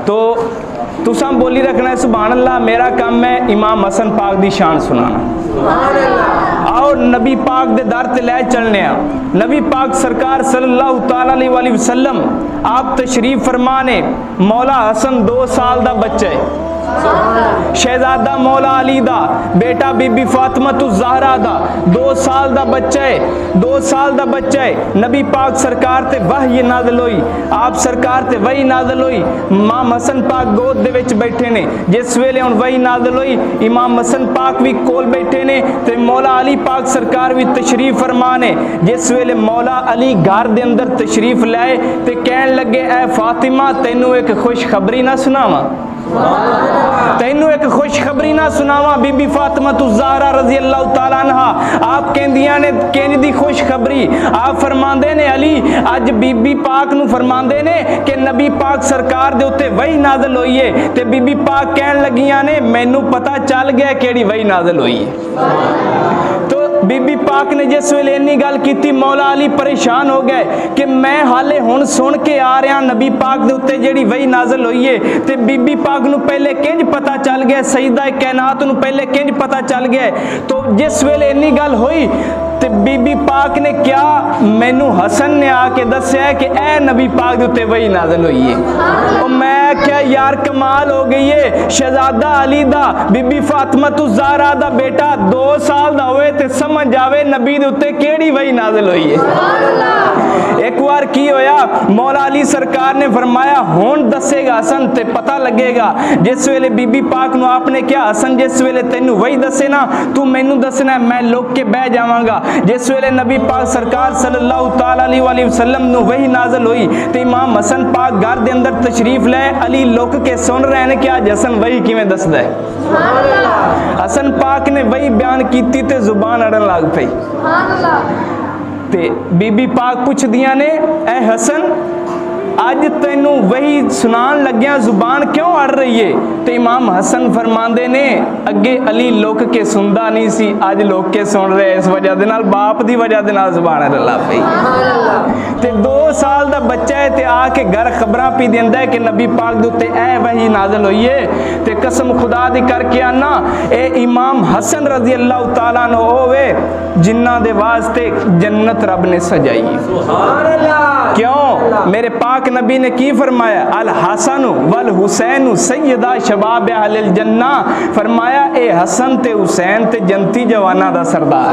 तो तुसा बोली रखना है सुभान अल्लाह। मेरा काम है इमाम हसन पाक दी शान सुनाना। आओ नबी पाक दे दर ते लै चलने आ। नबी पाक सरकार सल्लल्लाहु तआला अलैहि वसल्लम आप तशरीफ फरमाने। मौला हसन 2 साल दा बच्चा है, शहजादा मौला अली दा बेटा बीबी फातिमा तु ज़हरा दा 2 साल दा बच्चा है। 2 साल दा बच्चा है। नबी पाक सरकार ते वही नाज़िल होई, आप सरकार ते वही नाज़िल होई। इमाम हसन पाक गोद दे विच बैठे ने। जिस वेले हुण वही नाज़िल होई, इमाम हसन पाक भी कोल बैठे ने ते मौला अली पाक सरकार भी तशरीफ फरमा ने। जिस वेले मौला अली घर दे अंदर तशरीफ लाए ते कहन लगे, ऐ फातिमा तैनू एक खुशखबरी ना सुनावा, तैनू एक खुशखबरी ना सुनावा। बीबी फातिमा तु ज़हरा रज़ी अल्लाह तआला अन्हा आप कहंदियां ने किंज दी खुशखबरी। आप फरमांदे ने अली अज बीबी पाक नू फरमांदे ने कि नबी पाक सरकार दे उत्ते वही नाज़िल होई है। ते बीबी पाक कहन लगियां ने मैनू पता चल गया केड़ी वही नाज़िल होई है। तो बीबी पाक ने जिस वेले इन्नी गल कीती, मौला अली परेशान हो गए कि मैं हाले हुण सुन के आ रहा नबी पाक दे उत्ते जेड़ी वही नाज़िल होई है। ते बीबी पाक नू पहले किंज पता चल गया, सईदा कैनात नू पहले किंज पता चल गया। तो जिस वेले इन्नी गल हुई ते बीबी पाक ने क्या मैनू हसन ने आके दस्या कि ए नबी पाक दे उत्ते वही नाज़िल हुई है। और मैं क्या यार कमाल हो गई है। शहजादा अली दा बीबी फातिमा तु ज़हरा दा बेटा 2 साल दा होए ते समझ जावे नबी दे उत्ते केड़ी वही नाज़िल हुई है। एक बार की होया, मौला अली सरकार ने फरमाया हुण दसेगा हसन ते पता लगेगा। जिस वेले बीबी पाक नू आपने क्या हसन जिस वेले तेनू वही दसे ना तू मैनू दसना, मैं लुक के बह जावांगा। जिस वेले नबी पाक सरकार सल्लल्लाहु तआला अलैहि वसल्लम नू वही नाज़िल हुई ते इमाम हसन पाक घर दे अंदर तशरीफ ले। अली लुक के सुन रहे हैं कि आज हसन वही किवें दसदा है। हसन पाक ने वही बयान कीती ते जुबान अड़न लग पई। ते बीबी पाक पुछदियां ने, ए हसन अज तेनू वही सुनान लग्या जुबान क्यों अड़ रही है। तो इमाम हसन फरमांदे ने अगे अली लुक के सुनदा नहीं सी, अज लुक के सुन रहे इस वजह दे नाल, बाप दी वजह दे नाल जुबान अड़न लग पई। ते 2 साल दा बच्चा है ते आके घर खबरां पी देंदा है कि नबी पाक दे उत्ते ऐ वही नाज़िल होई है। ते कसम खुदा दी करके आना ए इमाम हसन रज़ी अल्लाह तआला अन्हु होवे जिन्ना दे वास्ते जन्नत रब ने सजाई है। सुभान अल्लाह। क्यों? मेरे पाक नबी ने की फरमाया, अल हसन वल हुसैन सैयदा शबाब अहलिल जन्ना। फरमाया ए हसन ते हुसैन ते जन्नती जवाना दा सरदार।